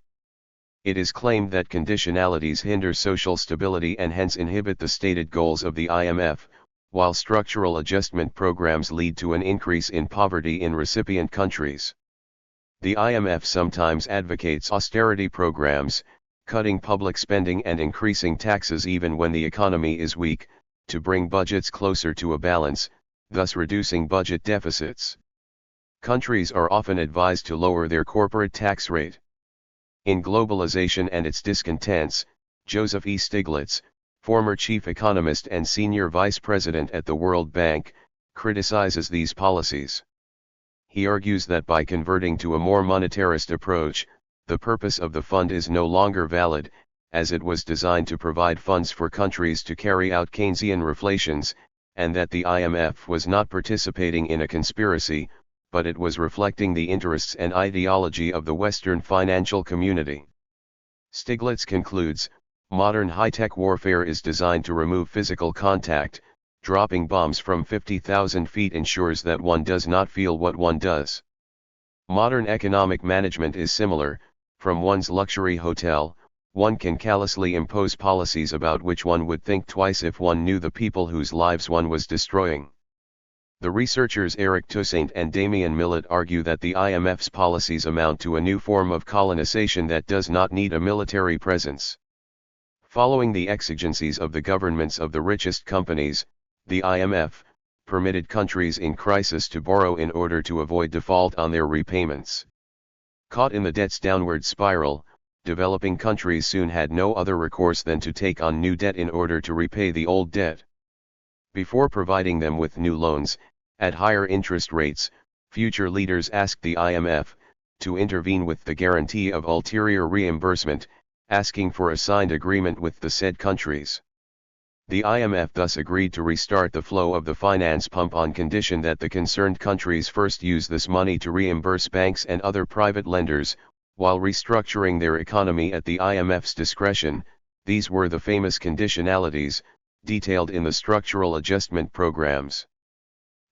[SPEAKER 1] It is claimed that conditionalities hinder social stability and hence inhibit the stated goals of the IMF, while structural adjustment programs lead to an increase in poverty in recipient countries. The IMF sometimes advocates austerity programs, cutting public spending and increasing taxes even when the economy is weak, to bring budgets closer to a balance, thus reducing budget deficits. Countries are often advised to lower their corporate tax rate. In Globalization and Its Discontents, Joseph E. Stiglitz, former chief economist and senior vice president at the World Bank, criticizes these policies. He argues that by converting to a more monetarist approach, the purpose of the fund is no longer valid, as it was designed to provide funds for countries to carry out Keynesian reflations, and that the IMF was not participating in a conspiracy, but it was reflecting the interests and ideology of the Western financial community. Stiglitz concludes, modern high-tech warfare is designed to remove physical contact. Dropping bombs from 50,000 feet ensures that one does not feel what one does. Modern economic management is similar. From one's luxury hotel, one can callously impose policies about which one would think twice if one knew the people whose lives one was destroying. The researchers Eric Toussaint and Damien Millet argue that the IMF's policies amount to a new form of colonization that does not need a military presence. Following the exigencies of the governments of the richest companies, the IMF permitted countries in crisis to borrow in order to avoid default on their repayments. Caught in the debt's downward spiral, developing countries soon had no other recourse than to take on new debt in order to repay the old debt. Before providing them with new loans, at higher interest rates, future leaders asked the IMF to intervene with the guarantee of ulterior reimbursement, asking for a signed agreement with the said countries. The IMF thus agreed to restart the flow of the finance pump on condition that the concerned countries first use this money to reimburse banks and other private lenders, while restructuring their economy at the IMF's discretion. These were the famous conditionalities, detailed in the structural adjustment programs.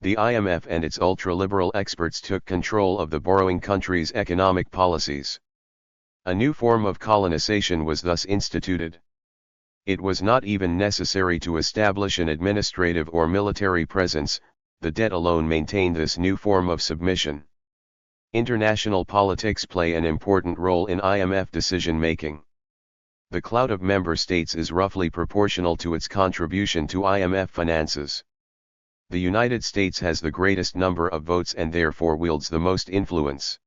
[SPEAKER 1] The IMF and its ultra-liberal experts took control of the borrowing countries' economic policies. A new form of colonization was thus instituted. It was not even necessary to establish an administrative or military presence, the debt alone maintained this new form of submission. International politics play an important role in IMF decision-making. The clout of member states is roughly proportional to its contribution to IMF finances. The United States has the greatest number of votes and therefore wields the most influence.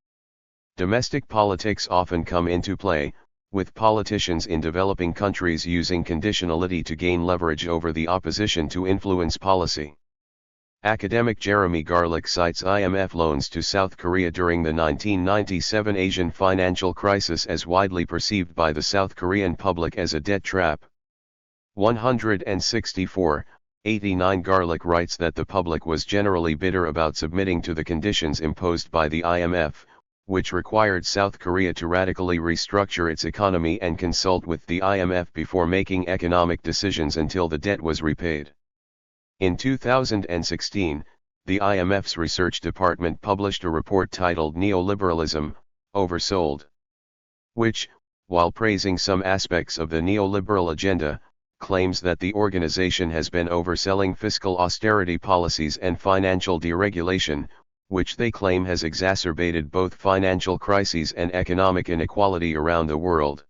[SPEAKER 1] Domestic politics often come into play, with politicians in developing countries using conditionality to gain leverage over the opposition to influence policy. Academic Jeremy Garlick cites IMF loans to South Korea during the 1997 Asian financial crisis as widely perceived by the South Korean public as a debt trap. 164:89 Garlick writes that the public was generally bitter about submitting to the conditions imposed by the IMF, which required South Korea to radically restructure its economy and consult with the IMF before making economic decisions until the debt was repaid. In 2016, the IMF's research department published a report titled Neoliberalism, Oversold, which, while praising some aspects of the neoliberal agenda, claims that the organization has been overselling fiscal austerity policies and financial deregulation, which they claim has exacerbated both financial crises and economic inequality around the world.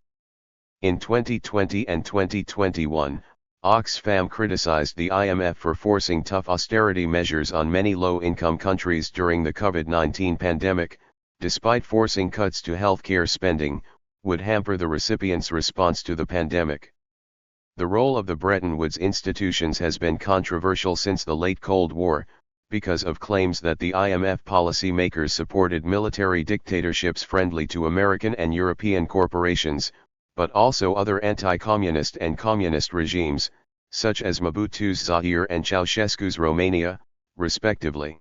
[SPEAKER 1] In 2020 and 2021, Oxfam criticized the IMF for forcing tough austerity measures on many low-income countries during the COVID-19 pandemic, despite forcing cuts to healthcare spending, would hamper the recipients' response to the pandemic. The role of the Bretton Woods institutions has been controversial since the late Cold War, because of claims that the IMF policymakers supported military dictatorships friendly to American and European corporations, but also other anti-communist and communist regimes, such as Mobutu's Zaire and Ceausescu's Romania, respectively.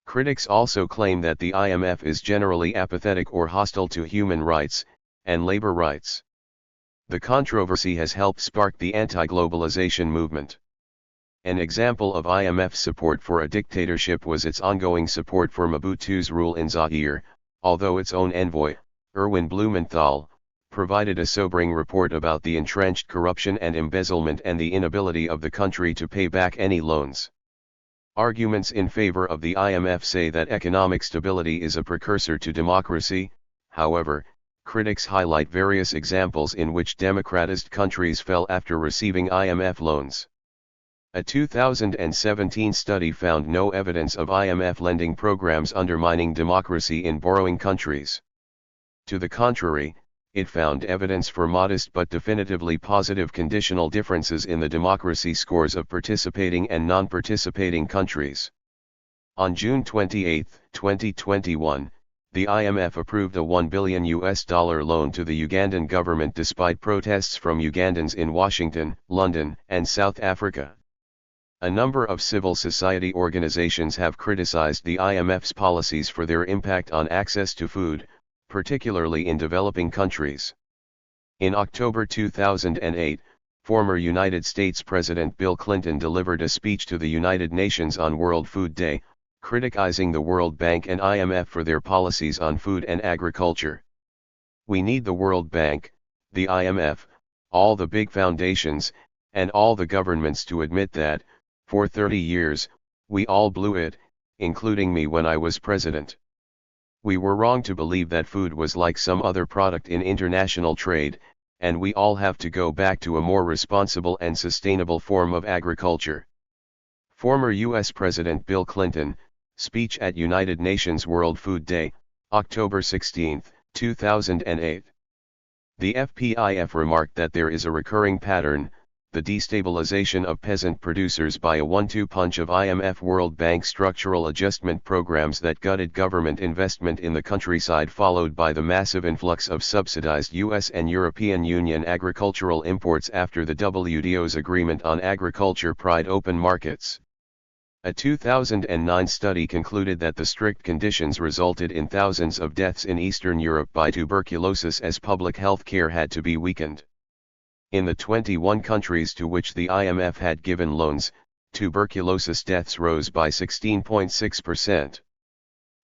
[SPEAKER 1] Critics also claim that the IMF is generally apathetic or hostile to human rights and labor rights. The controversy has helped spark the anti-globalization movement. An example of IMF support for a dictatorship was its ongoing support for Mobutu's rule in Zaire, although its own envoy, Erwin Blumenthal, provided a sobering report about the entrenched corruption and embezzlement and the inability of the country to pay back any loans. Arguments in favor of the IMF say that economic stability is a precursor to democracy. However, critics highlight various examples in which democratized countries fell after receiving IMF loans. A 2017 study found no evidence of IMF lending programs undermining democracy in borrowing countries. To the contrary, it found evidence for modest but definitively positive conditional differences in the democracy scores of participating and non-participating countries. On June 28, 2021, the IMF approved a $1 billion loan to the Ugandan government despite protests from Ugandans in Washington, London, and South Africa. A number of civil society organizations have criticized the IMF's policies for their impact on access to food, particularly in developing countries. In October 2008, former United States President Bill Clinton delivered a speech to the United Nations on World Food Day, criticizing the World Bank and IMF for their policies on food and agriculture. "We need the World Bank, the IMF, all the big foundations, and all the governments to admit that, for 30 years, we all blew it, including me when I was president. We were wrong to believe that food was like some other product in international trade, and we all have to go back to a more responsible and sustainable form of agriculture." Former U.S. President Bill Clinton, speech at United Nations World Food Day, October 16, 2008. The FPIF remarked that there is a recurring pattern, the destabilization of peasant producers by a one-two punch of IMF World Bank structural adjustment programs that gutted government investment in the countryside, followed by the massive influx of subsidized US and European Union agricultural imports after the WWII's Agreement on Agriculture pried open markets. A 2009 study concluded that the strict conditions resulted in thousands of deaths in Eastern Europe by tuberculosis as public health care had to be weakened. In the 21 countries to which the IMF had given loans, tuberculosis deaths rose by 16.6%.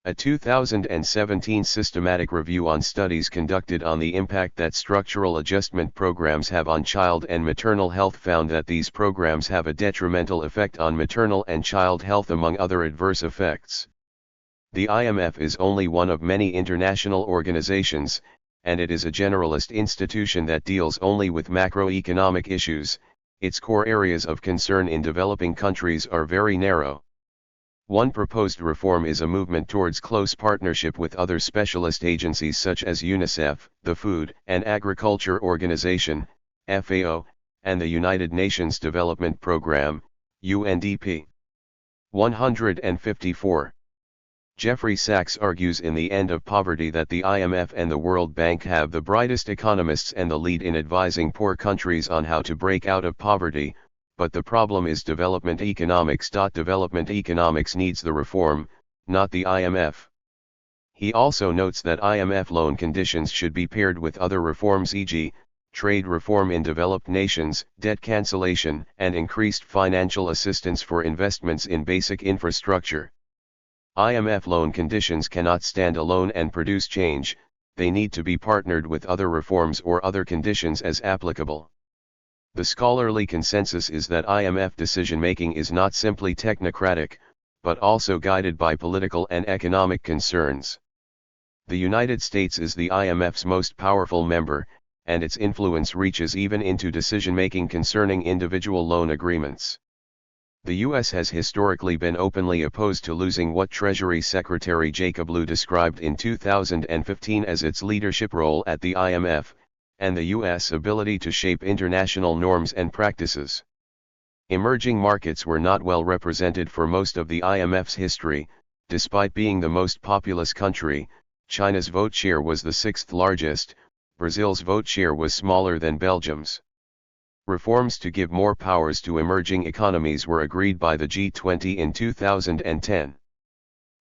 [SPEAKER 1] A 2017 systematic review on studies conducted on the impact that structural adjustment programs have on child and maternal health found that these programs have a detrimental effect on maternal and child health among other adverse effects. The IMF is only one of many international organizations, and it is a generalist institution that deals only with macroeconomic issues. Its core areas of concern in developing countries are very narrow. One proposed reform is a movement towards close partnership with other specialist agencies such as UNICEF, the Food and Agriculture Organization, FAO, and the United Nations Development Programme, UNDP. 154. Jeffrey Sachs argues in The End of Poverty that the IMF and the World Bank have the brightest economists and the lead in advising poor countries on how to break out of poverty, but the problem is development economics. Development economics needs the reform, not the IMF. He also notes that IMF loan conditions should be paired with other reforms, e.g., trade reform in developed nations, debt cancellation, and increased financial assistance for investments in basic infrastructure. IMF loan conditions cannot stand alone and produce change, they need to be partnered with other reforms or other conditions as applicable. The scholarly consensus is that IMF decision-making is not simply technocratic, but also guided by political and economic concerns. The United States is the IMF's most powerful member, and its influence reaches even into decision-making concerning individual loan agreements. The U.S. has historically been openly opposed to losing what Treasury Secretary Jacob Lew described in 2015 as its leadership role at the IMF, and the U.S. ability to shape international norms and practices. Emerging markets were not well represented for most of the IMF's history. Despite being the most populous country, China's vote share was the sixth largest, Brazil's vote share was smaller than Belgium's. Reforms to give more powers to emerging economies were agreed by the G20 in 2010.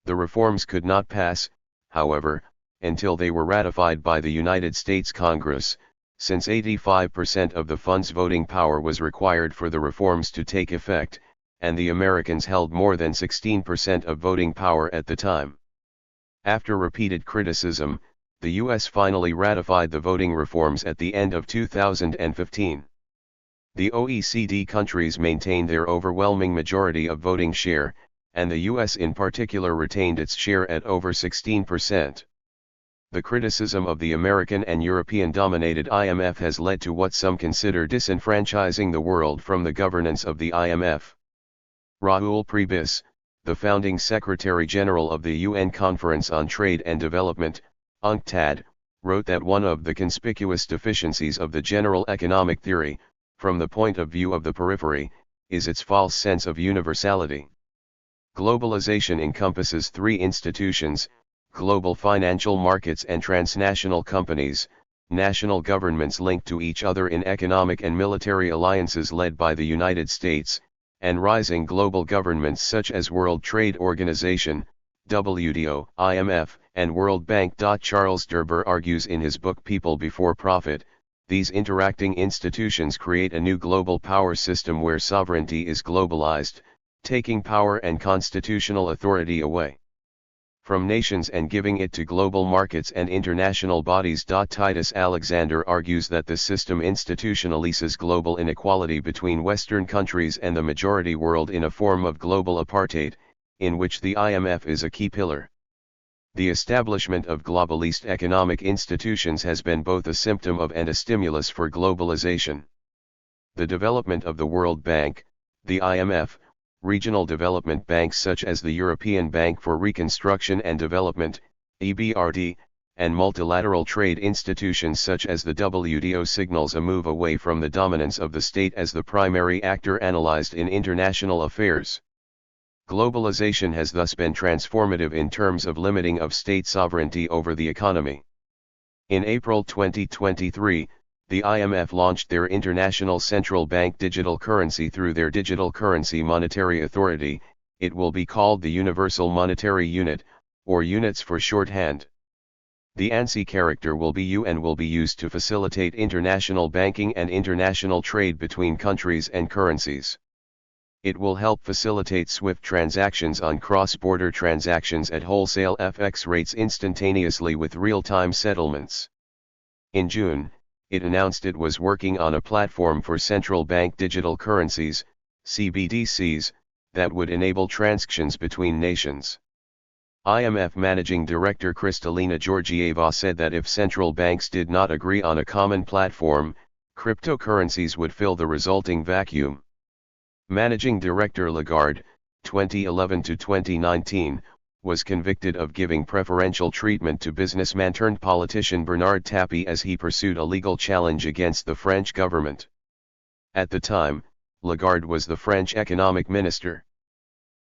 [SPEAKER 1] The reforms could not pass, however, until they were ratified by the United States Congress, since 85% of the fund's voting power was required for the reforms to take effect, and the Americans held more than 16% of voting power at the time. After repeated criticism, the U.S. finally ratified the voting reforms at the end of 2015. The OECD countries maintained their overwhelming majority of voting share, and the US in particular retained its share at over 16%. The criticism of the American and European-dominated IMF has led to what some consider disenfranchising the world from the governance of the IMF. Raoul Prebys, the founding Secretary-General of the UN Conference on Trade and Development, UNCTAD, wrote that one of the conspicuous deficiencies of the general economic theory, from the point of view of the periphery, is its false sense of universality. Globalization encompasses three institutions: global financial markets and transnational companies, national governments linked to each other in economic and military alliances led by the United States, and rising global governments such as World Trade Organization, WTO, IMF, and World Bank. Charles Derber argues in his book People Before Profit, these interacting institutions create a new global power system where sovereignty is globalized, taking power and constitutional authority away from nations and giving it to global markets and international bodies. Titus Alexander argues that the system institutionalizes global inequality between Western countries and the majority world in a form of global apartheid, in which the IMF is a key pillar. The establishment of globalist economic institutions has been both a symptom of and a stimulus for globalization. The development of the World Bank, the IMF, regional development banks such as the European Bank for Reconstruction and Development, EBRD, and multilateral trade institutions such as the WTO signals a move away from the dominance of the state as the primary actor analyzed in international affairs. Globalization has thus been transformative in terms of limiting of state sovereignty over the economy. In April 2023, the IMF launched their International Central Bank Digital Currency through their Digital Currency Monetary Authority. It will be called the Universal Monetary Unit, or units for shorthand. The ANSI character will be U and will be used to facilitate international banking and international trade between countries and currencies. It will help facilitate swift transactions on cross-border transactions at wholesale FX rates instantaneously with real-time settlements. In June, it announced it was working on a platform for central bank digital currencies, CBDCs, that would enable transactions between nations. IMF Managing Director Kristalina Georgieva said that if central banks did not agree on a common platform, cryptocurrencies would fill the resulting vacuum. Managing Director Lagarde, 2011 to 2019, was convicted of giving preferential treatment to businessman-turned-politician Bernard Tapie as he pursued a legal challenge against the French government. At the time, Lagarde was the French economic minister.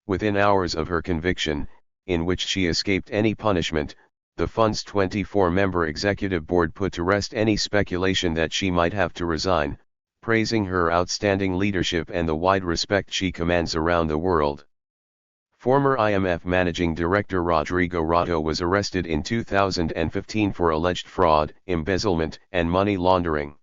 [SPEAKER 1] Within hours of her conviction, in which she escaped any punishment, the fund's 24-member executive board put to rest any speculation that she might have to resign, praising her outstanding leadership and the wide respect she commands around the world. Former IMF Managing Director Rodrigo Rato was arrested in 2015 for alleged fraud, embezzlement, and money laundering.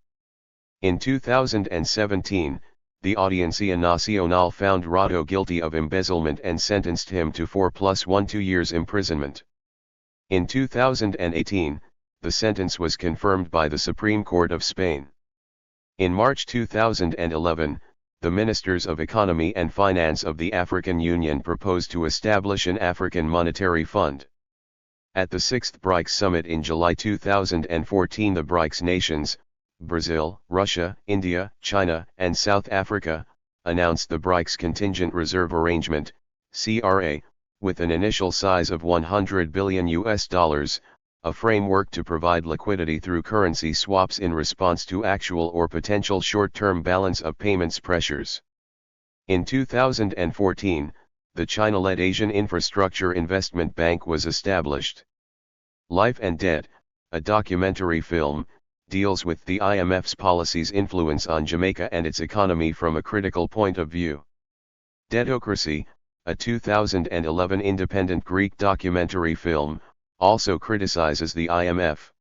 [SPEAKER 1] In 2017, the Audiencia Nacional found Rato guilty of embezzlement and sentenced him to 4+1 years imprisonment. In 2018, the sentence was confirmed by the Supreme Court of Spain. In March 2011, the Ministers of Economy and Finance of the African Union proposed to establish an African Monetary Fund. At the 6th BRICS Summit in July 2014, the BRICS nations, Brazil, Russia, India, China, and South Africa, announced the BRICS Contingent Reserve Arrangement, CRA, with an initial size of $100 billion, a framework to provide liquidity through currency swaps in response to actual or potential short-term balance of payments pressures. In 2014, the China-led Asian Infrastructure Investment Bank was established. Life and Debt, a documentary film, deals with the IMF's policies' influence on Jamaica and its economy from a critical point of view. Debtocracy, a 2011 independent Greek documentary film, also criticizes the IMF.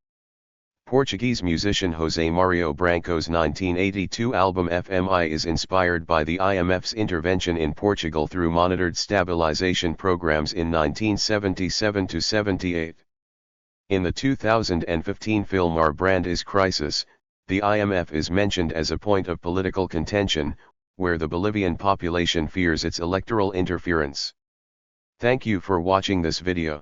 [SPEAKER 1] Portuguese musician José Mario Branco's 1982 album FMI is inspired by the IMF's intervention in Portugal through monitored stabilization programs in 1977–78. In the 2015 film Our Brand is Crisis, the IMF is mentioned as a point of political contention, where the Bolivian population fears its electoral interference. Thank you for watching this video.